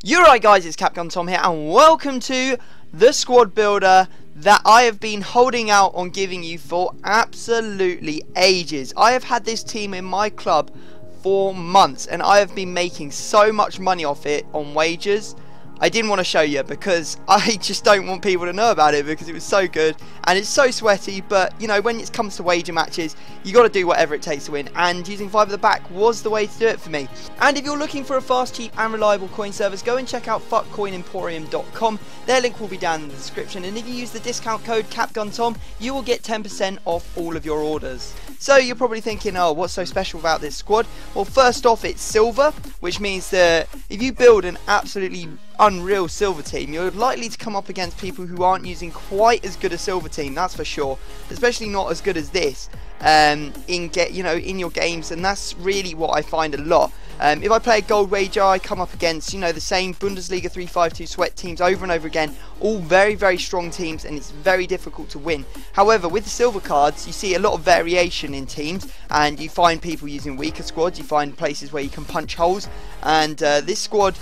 You're right, guys, it's Capcom Tom here, and welcome to the squad builder that I have been holding out on giving you for absolutely ages. I have had this team in my club for months, and I have been making so much money off it on wagers. I didn't want to show you because I just don't want people to know about it because it was so good and it's so sweaty. But you know, when it comes to wager matches, you got to do whatever it takes to win, and using 5 at the back was the way to do it for me. And if you're looking for a fast, cheap and reliable coin service, go and check out fuckcoinemporium.com. Their link will be down in the description, and if you use the discount code CapgunTom, you will get 10% off all of your orders. So you're probably thinking, oh, what's so special about this squad? Well, first off, it's silver, which means that if you build an absolutely unreal silver team, you're likely to come up against people who aren't using quite as good a silver team, that's for sure, especially not as good as this in your games. And that's really what I find a lot. If I play a gold wager, I come up against, the same Bundesliga 3-5-2 sweat teams over and over again, all very, very strong teams, and it's very difficult to win. However, with the silver cards, you see a lot of variation in teams, and you find people using weaker squads, you find places where you can punch holes, and this squad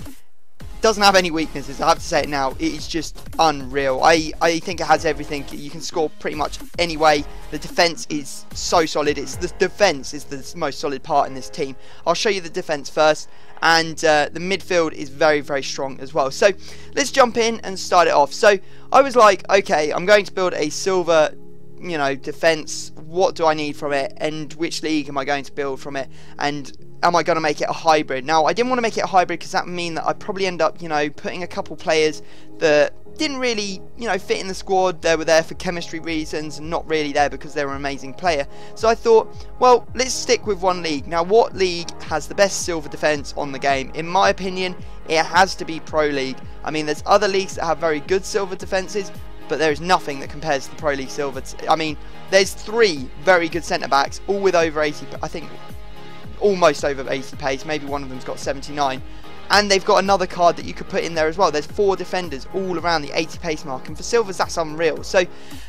doesn't have any weaknesses. I have to say it now. It is just unreal. I think it has everything. You can score pretty much any way. The defense is so solid. The defense is the most solid part in this team. I'll show you the defense first, and the midfield is very, very strong as well. So let's jump in and start it off. So I was like, okay, I'm going to build a silver defense. What do I need from it, and which league am I going to build from it, and am I going to make it a hybrid? Now, I didn't want to make it a hybrid because that would mean that I'd probably end up, putting a couple players that didn't really, fit in the squad. They were there for chemistry reasons and not really there because they were an amazing player. So I thought, well, let's stick with one league. Now, what league has the best silver defense on the game? In my opinion, it has to be Pro League. I mean, there's other leagues that have very good silver defenses, but there is nothing that compares to the Pro League silver. I mean, there's 3 very good centre-backs, all with over 80, I think, almost over 80 pace. Maybe one of them's got 79. And they've got another card that you could put in there as well. There's 4 defenders all around the 80 pace mark, and for silvers, that's unreal. So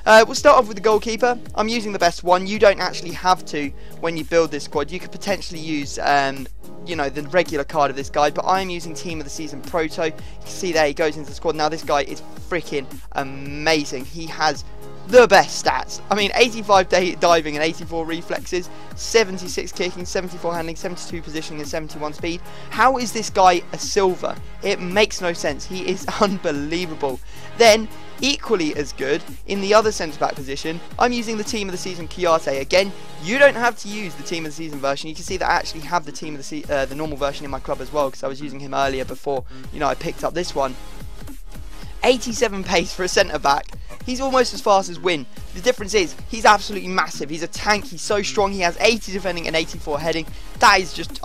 we'll start off with the goalkeeper. I'm using the best one. You don't actually have to when you build this squad. You could potentially use the regular card of this guy, but I'm using Team of the Season Proto. You can see there he goes into the squad. Now this guy is freaking amazing. He has the best stats. I mean, 85 diving and 84 reflexes, 76 kicking, 74 handling, 72 positioning and 71 speed. How is this guy a silver? It makes no sense. He is unbelievable. Then, equally as good, in the other centre-back position, I'm using the Team of the Season Kiyate. Again, you don't have to use the Team of the Season version. You can see that I actually have the Team of the normal version in my club as well, because I was using him earlier before, I picked up this one. 87 pace for a centre-back. He's almost as fast as Win. The difference is he's absolutely massive. He's a tank. He's so strong. He has 80 defending and 84 heading. That is just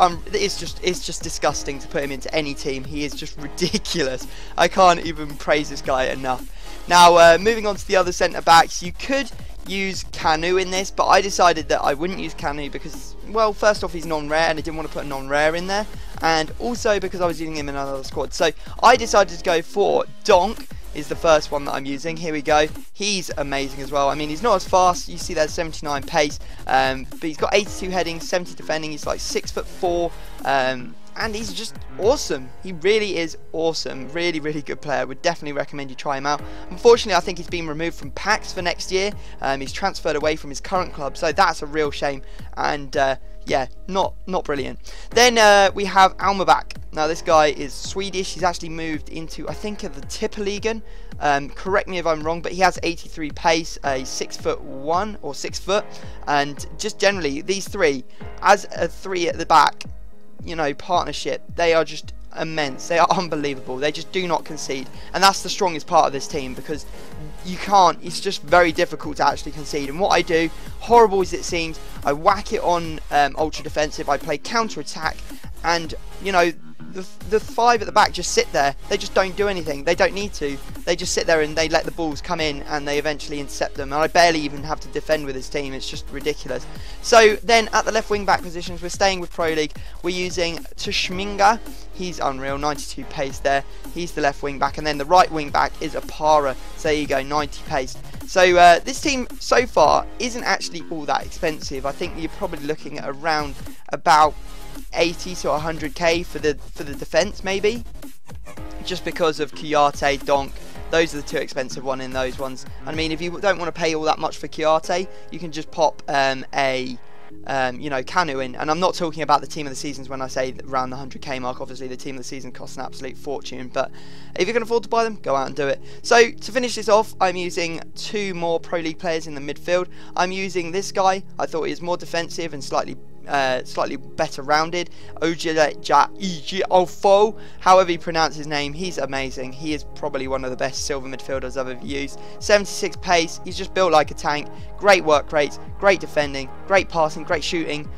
it's just disgusting to put him into any team. He is just ridiculous. I can't even praise this guy enough. Now moving on to the other centre backs, you could use Canu in this, but I decided that I wouldn't use Canu because, well, first off, he's non-rare and I didn't want to put a non-rare in there, and also because I was using him in another squad. So I decided to go for Donk. Is the first one that I'm using. Here we go. He's amazing as well. I mean, he's not as fast. You see there's 79 pace, but he's got 82 heading, 70 defending. He's like 6'4", and he's just awesome. He really is awesome. Really, really good player. Would definitely recommend you try him out. Unfortunately, I think he's been removed from packs for next year. He's transferred away from his current club, so that's a real shame. And yeah, not brilliant. Then we have Almabak. Now this guy is Swedish. He's actually moved into, I think, the Tippeligan. Correct me if I'm wrong, but he has 83 pace, a 6'1" or 6 foot, and just generally these 3, as a 3 at the back, partnership, they are just immense. They are unbelievable. They just do not concede, and that's the strongest part of this team, because you can't, it's just very difficult to actually concede. And what I do, horrible as it seems, I whack it on ultra defensive. I play counter attack, and the 5 at the back just sit there. They just don't do anything. They don't need to. They just sit there and they let the balls come in and they eventually intercept them. And I barely even have to defend with this team. It's just ridiculous. So then at the left wing back positions, we're staying with Pro League. We're using Tushminga. He's unreal, 92 pace there. He's the left wing back. And then the right wing back is Apara. So there you go, 90 pace. So this team so far isn't actually all that expensive. I think you're probably looking at around about 80 to 100k for the defense, maybe. just because of Kouyaté, Donk. Those are the two expensive one in those ones. I mean, if you don't want to pay all that much for Kouyaté, you can just pop you know, Kanu in. And I'm not talking about the team of the seasons when I say around the 100k mark. Obviously, the team of the season costs an absolute fortune, but if you can afford to buy them, go out and do it. So to finish this off, I'm using 2 more Pro League players in the midfield. I'm using this guy. I thought he was more defensive and slightly better rounded. Ofo, however you pronounce his name, he's amazing. He is probably one of the best silver midfielders I've ever used. 76 pace, he's just built like a tank. Great work rates, great defending, great passing, great shooting.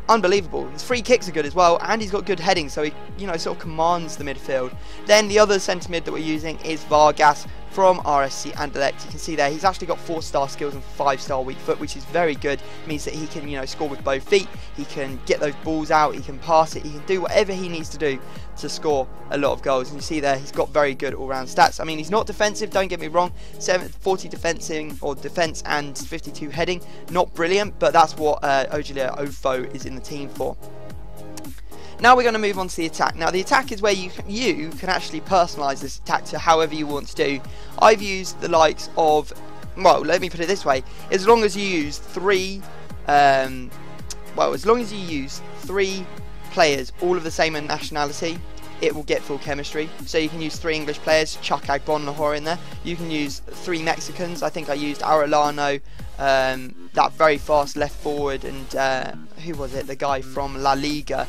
Unbelievable. His free kicks are good as well, and he's got good heading, so he, you know, sort of commands the midfield. Then the other centre mid that we're using is Vargas from RSC Anderlecht. You can see there he's actually got 4-star skills and 5-star weak foot, which is very good. It means that he can, you know, score with both feet, he can get those balls out, he can pass it, he can do whatever he needs to do to score a lot of goals. And you see there he's got very good all-round stats. I mean, he's not defensive, don't get me wrong. 40 defensing or defense and 52 heading, not brilliant, but that's what Ofo is in the team for. Now we're going to move on to the attack. Now the attack is where you can actually personalise this attack to however you want to do. I've used the likes of, well, let me put it this way: as long as you use three players, all of the same nationality, it will get full chemistry. So you can use 3 English players, chuck Agbon Lahore in there. You can use 3 Mexicans. I think I used Arellano, that very fast left forward, and who was it? The guy from La Liga,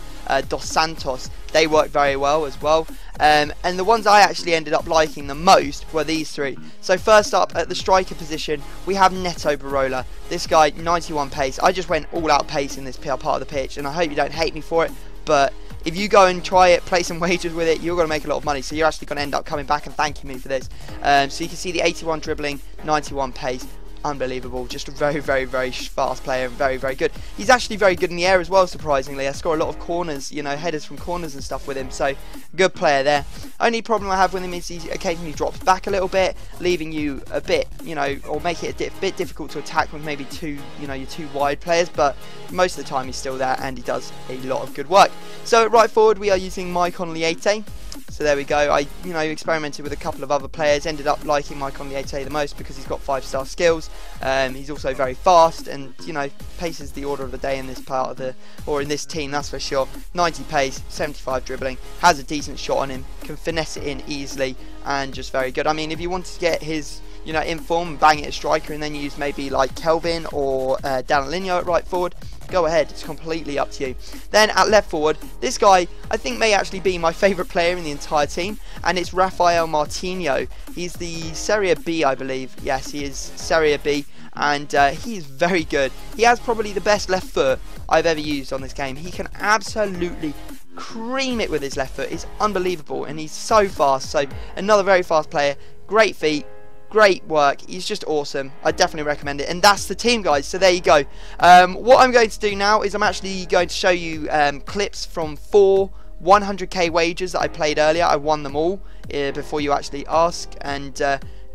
Dos Santos. They worked very well as well. And the ones I actually ended up liking the most were these 3. So first up at the striker position, we have Neto Barola. This guy, 91 pace. I just went all out pace in this part of the pitch, and I hope you don't hate me for it, but if you go and try it, play some wagers with it, you're going to make a lot of money. So you're actually going to end up coming back and thanking me for this. So you can see the 81 dribbling, 91 pace. Unbelievable. Just a very, very, very fast player and very, very good. He's actually very good in the air as well, surprisingly. I score a lot of corners, you know, headers from corners and stuff with him. So, good player there. Only problem I have with him is he occasionally drops back a little bit, leaving you a bit, you know, or make it a bit difficult to attack with maybe your 2 wide players. But most of the time he's still there and he does a lot of good work. So, at right forward we are using Maicon Liete. So there we go. I, you know, experimented with a couple of other players, ended up liking Maicon Liete the most because he's got 5-star skills. He's also very fast, and, you know, pace is the order of the day in this part of the, or in this team, that's for sure. 90 pace, 75 dribbling, has a decent shot on him, can finesse it in easily, and just very good. I mean, if you wanted to get his, you know, in form, bang it at striker, and then use maybe like Kelvin or Danalinho at right forward, go ahead, it's completely up to you. Then at left forward, this guy I think may actually be my favourite player in the entire team, and it's Rafael Martinho. He's the Serie B, I believe. Yes, he is Serie B, and he is very good. He has probably the best left foot I've ever used on this game. He can absolutely cream it with his left foot. It's unbelievable, and he's so fast. So another very fast player, great feet, great work. He's just awesome. I definitely recommend it. And that's the team, guys. So there you go. What I'm going to do now is I'm actually going to show you clips from 4 100k wagers that I played earlier. I won them all before you actually ask, and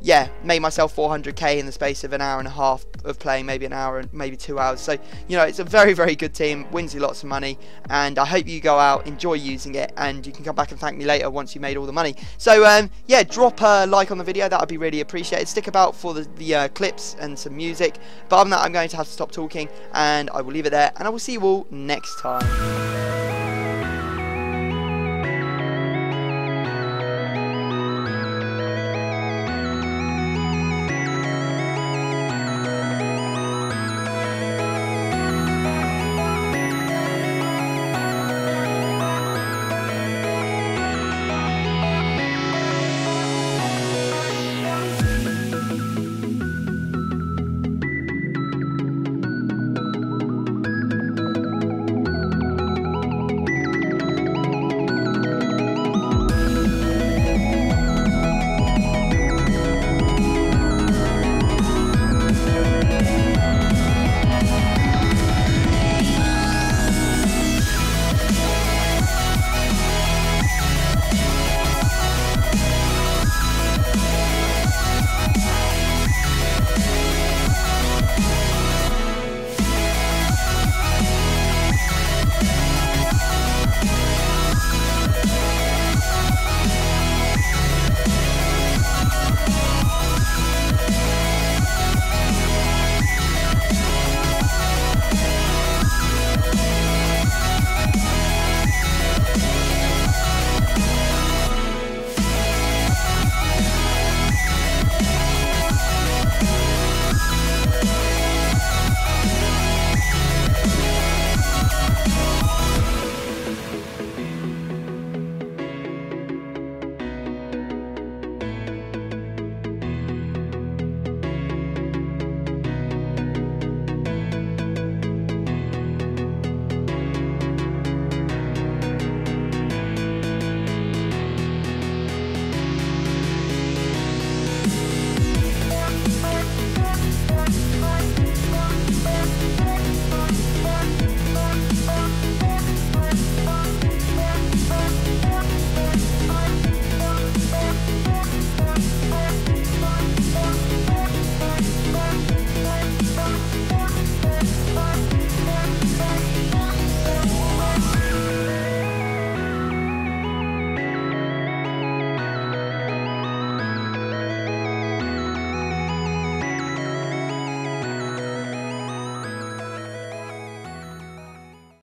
yeah, made myself 400k in the space of an hour and a half of playing, maybe an hour and maybe 2 hours. So, you know, it's a very, very good team, wins you lots of money, and I hope you go out, enjoy using it, and you can come back and thank me later once you made all the money. So yeah, drop a like on the video, that would be really appreciated. Stick about for the clips and some music, but other than that, I'm going to have to stop talking, and I will leave it there, and I will see you all next time.